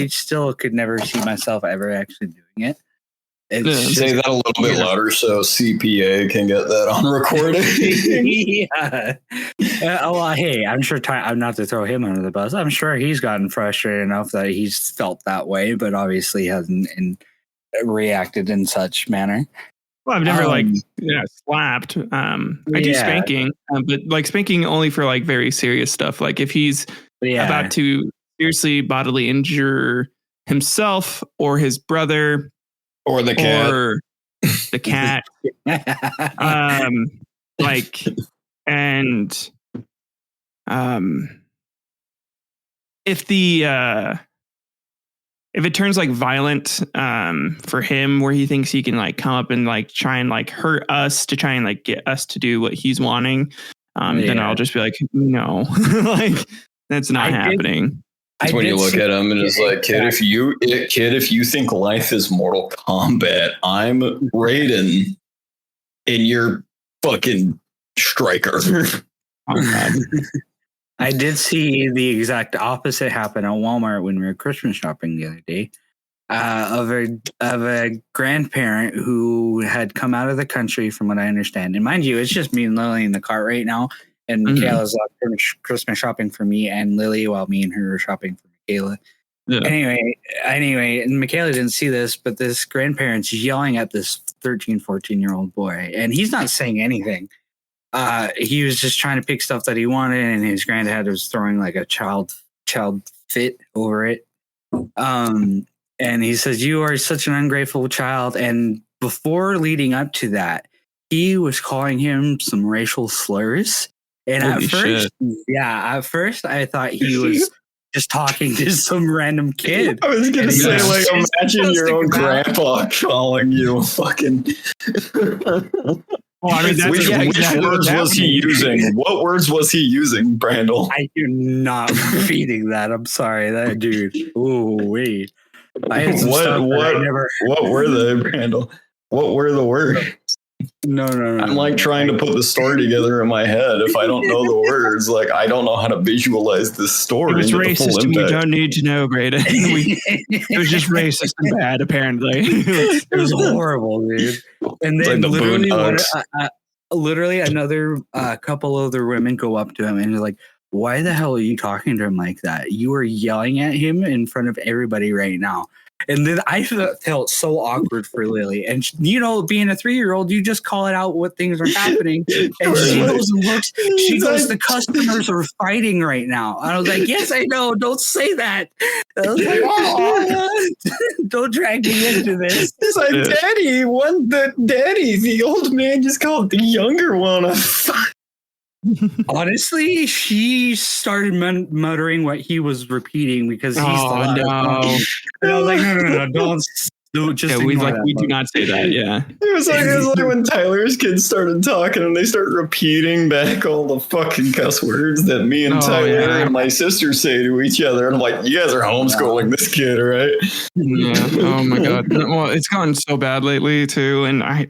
still could never see myself ever actually doing it. It's Say that a little bit louder so CPA can get that on recording. Yeah. Well, hey, I'm sure. I'm not to throw him under the bus. I'm sure he's gotten frustrated enough that he's felt that way, but obviously hasn't reacted in such manner. Well, I've never slapped. I do Yeah. spanking, but like spanking only for like very serious stuff. Like if he's about to seriously bodily injure himself or his brother Or the cat. or the cat. If it turns like violent for him, where he thinks he can like come up and like try and like hurt us to try and like get us to do what he's wanting, then I'll just be like, no, like that's not happening. That's when you look at him and it's like, kid, if you think life is Mortal Kombat, I'm Raiden and you're fucking Striker. I did see the exact opposite happen at Walmart when we were Christmas shopping the other day. Of a grandparent who had come out of the country, from what I understand. And mind you, it's just me and Lily in the car right now. And Michaela's Christmas shopping for me and Lily, while me and her are shopping for Michaela. Yeah. Anyway, and Michaela didn't see this, but this grandparent's yelling at this 13, 14-year-old boy, and he's not saying anything. he was just trying to pick stuff that he wanted, and his granddad was throwing like a child fit over it. And he says, "You are such an ungrateful child." And before leading up to that, he was calling him some racial slurs. And at first I thought he was just talking to some random kid. I was gonna say, like, imagine your own grandpa calling you fucking. Well, I mean, which words was he using? What words was he using, Brandel? I do not repeating that. I'm sorry, that dude. Oh wait, I had some stuff that I never. What were they, Brandel? What were the words? No. I'm like trying to put the story together in my head. If I don't know the words, like I don't know how to visualize this story. It was racist, and we don't need to know, Brayden. It was just racist and bad, apparently. It was horrible, dude. And then like literally another couple other women go up to him and they're like, "Why the hell are you talking to him like that? You are yelling at him in front of everybody right now." And then I felt so awkward for Lily. And, you know, being a 3-year-old, you just call it out what things are happening. And she goes and looks. She goes, "The customers are fighting right now." And I was like, "Yes, I know. Don't say that." I was like, "Oh, don't drag me into this." It's like, Daddy, the old man just called the younger one a Honestly, she started muttering what he was repeating because he's the no. And I was like, no, don't just. Yeah, we do not say that. Yeah, It was like when Tyler's kids started talking and they start repeating back all the fucking cuss words that me and Tyler and my sister say to each other. And I'm like, you guys are homeschooling this kid, right? Yeah. Oh my god. Well, it's gotten so bad lately too, and I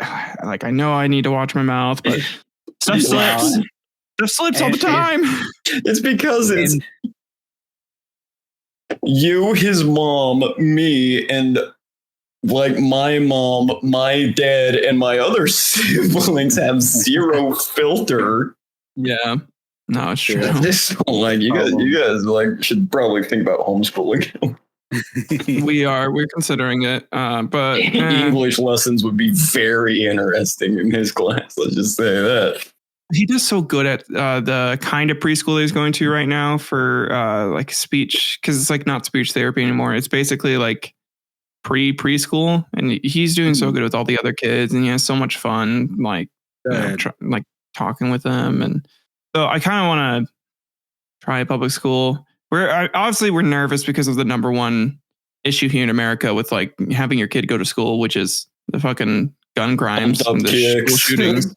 know I need to watch my mouth, but stuff slips. Stuff slips all the time. It's because it's you, his mom, me, and like my mom, my dad, and my other siblings have zero filter. Yeah. No, it's true. Like you guys like should probably think about homeschooling. We're considering it. But English lessons would be very interesting in his class. Let's just say that. He does so good at the kind of preschool he's going to right now for like speech, because it's like not speech therapy anymore. It's basically like preschool, and he's doing so good with all the other kids, and he has so much fun, like like talking with them. And so I kind of want to try public school. We're nervous because of the number one issue here in America with like having your kid go to school, which is the fucking gun crimes and the school shootings.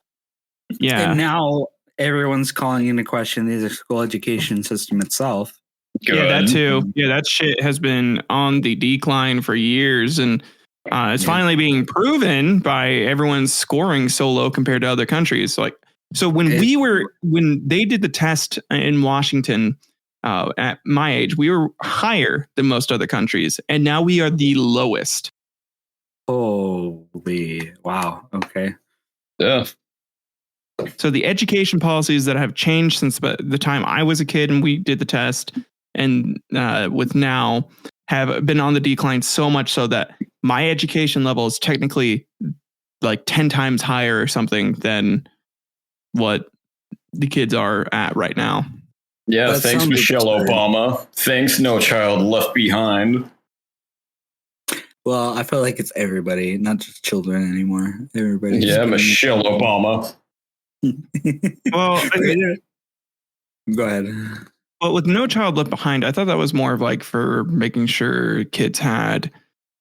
Yeah. And now everyone's calling into question the school education system itself. Yeah, that too. Yeah, that shit has been on the decline for years, and it's finally being proven by everyone's scoring so low compared to other countries. Like, so when they did the test in Washington at my age, we were higher than most other countries, and now we are the lowest. Holy wow! Okay. Yeah. So the education policies that have changed since the time I was a kid and we did the test, and with now, have been on the decline so much so that my education level is technically like 10 times higher or something than what the kids are at right now. Yeah, That thanks, Michelle Obama. Thanks, No Child Left Behind. Well, I feel like it's everybody, not just children anymore. Everybody. Yeah, Michelle Obama. Well, go ahead. Well, with No Child Left Behind, I thought that was more of like for making sure kids had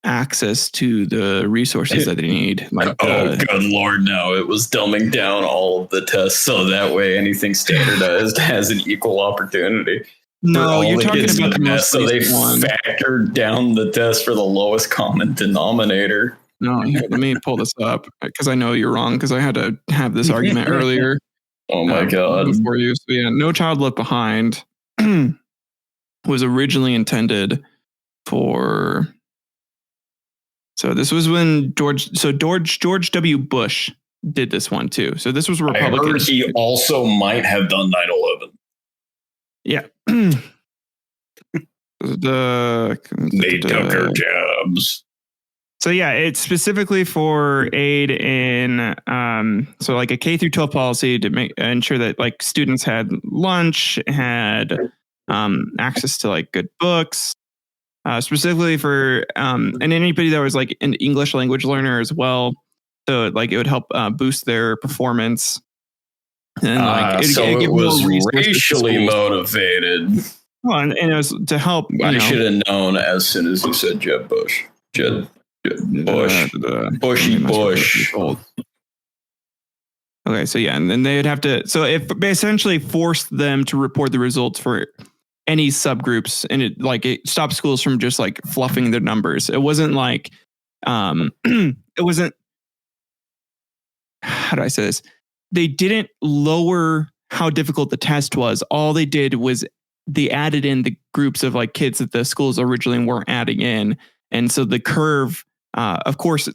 access to the resources that they need. Like, good Lord, no. It was dumbing down all of the tests so that way anything standardized has an equal opportunity. No, you're talking about the most so they one. factored down the test for the lowest common denominator. No, here, let me pull this up because I know you're wrong, because I had to have this argument earlier. Oh my God. Before you. So yeah, No Child Left Behind was originally intended for. So this was when George W. Bush did this one too. So this was Republican. I heard he also might have done 9/11. Yeah. They took our jobs. So yeah, it's specifically for aid in so like a K through 12 policy to ensure that like students had lunch, had access to like good books, specifically for and anybody that was like an English language learner as well. So like it would help boost their performance. And like it was racially motivated. Well, and it was to help. I should have known as soon as you said Jeb Bush. Bushy Bush. Okay, so yeah, and then they would have to. So it essentially forced them to report the results for any subgroups, and it stopped schools from just like fluffing their numbers. It wasn't like, it wasn't. How do I say this? They didn't lower how difficult the test was. All they did was they added in the groups of like kids that the schools originally weren't adding in. And so the curve, of course,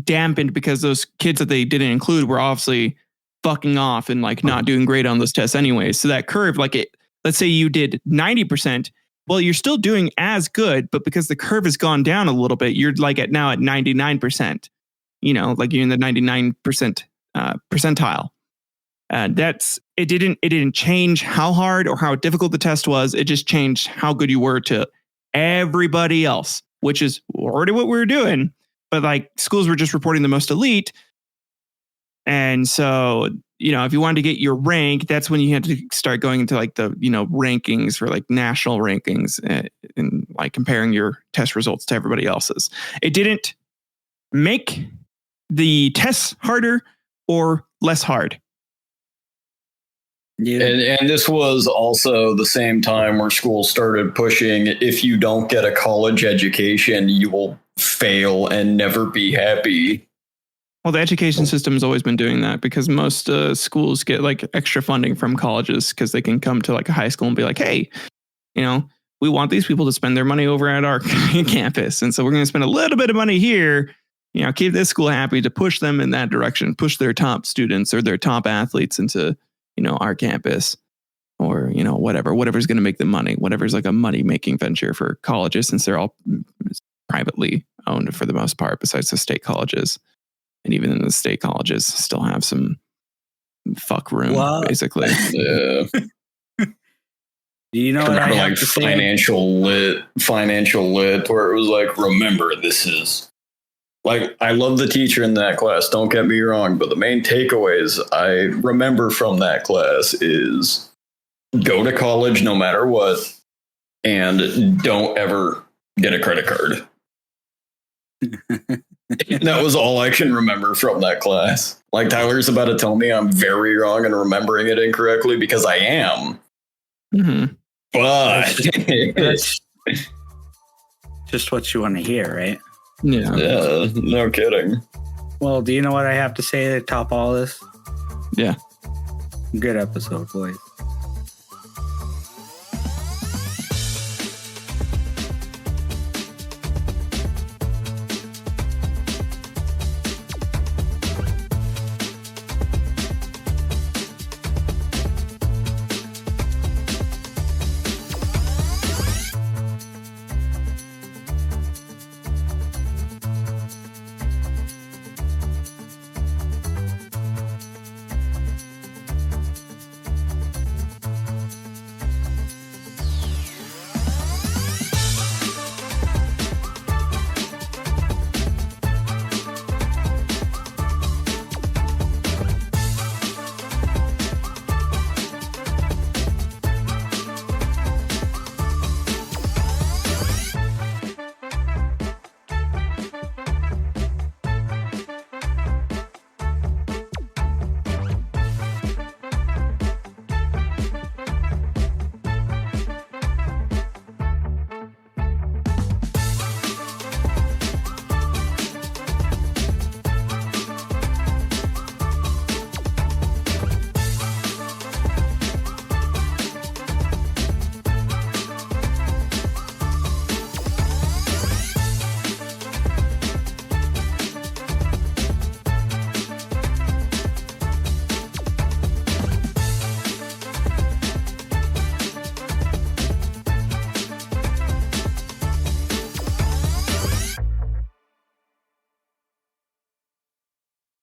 dampened because those kids that they didn't include were obviously fucking off and like not doing great on those tests anyways. So that curve, let's say you did 90%. Well, you're still doing as good, but because the curve has gone down a little bit, you're like now at 99%, like you're in the 99% percentile. It didn't change how hard or how difficult the test was. It just changed how good you were to everybody else, which is already what we were doing. But like schools were just reporting the most elite. And so, if you wanted to get your rank, that's when you had to start going into like the, rankings for like national rankings and like comparing your test results to everybody else's. It didn't make the tests harder or less hard. Yeah. And this was also the same time where schools started pushing, if you don't get a college education, you will fail and never be happy. Well, the education system has always been doing that because most schools get like extra funding from colleges because they can come to like a high school and be like, hey, we want these people to spend their money over at our campus. And so we're going to spend a little bit of money here, keep this school happy to push them in that direction, push their top students or their top athletes into our campus or, whatever's going to make them money, whatever's like a money making venture for colleges, since they're all privately owned for the most part, besides the state colleges. And even in the state colleges still have some fuck room, basically. Yeah. Do you know what I have like to financial lit, where it was like, remember, this is like, I love the teacher in that class, don't get me wrong, but the main takeaways I remember from that class is go to college no matter what, and don't ever get a credit card. That was all I can remember from that class. Like, Tyler's about to tell me I'm very wrong and remembering it incorrectly, because I am. Mm-hmm. But that's just what you want to hear, right? Yeah, no kidding. Well, do you know what I have to say to top all this? Yeah. Good episode, boys.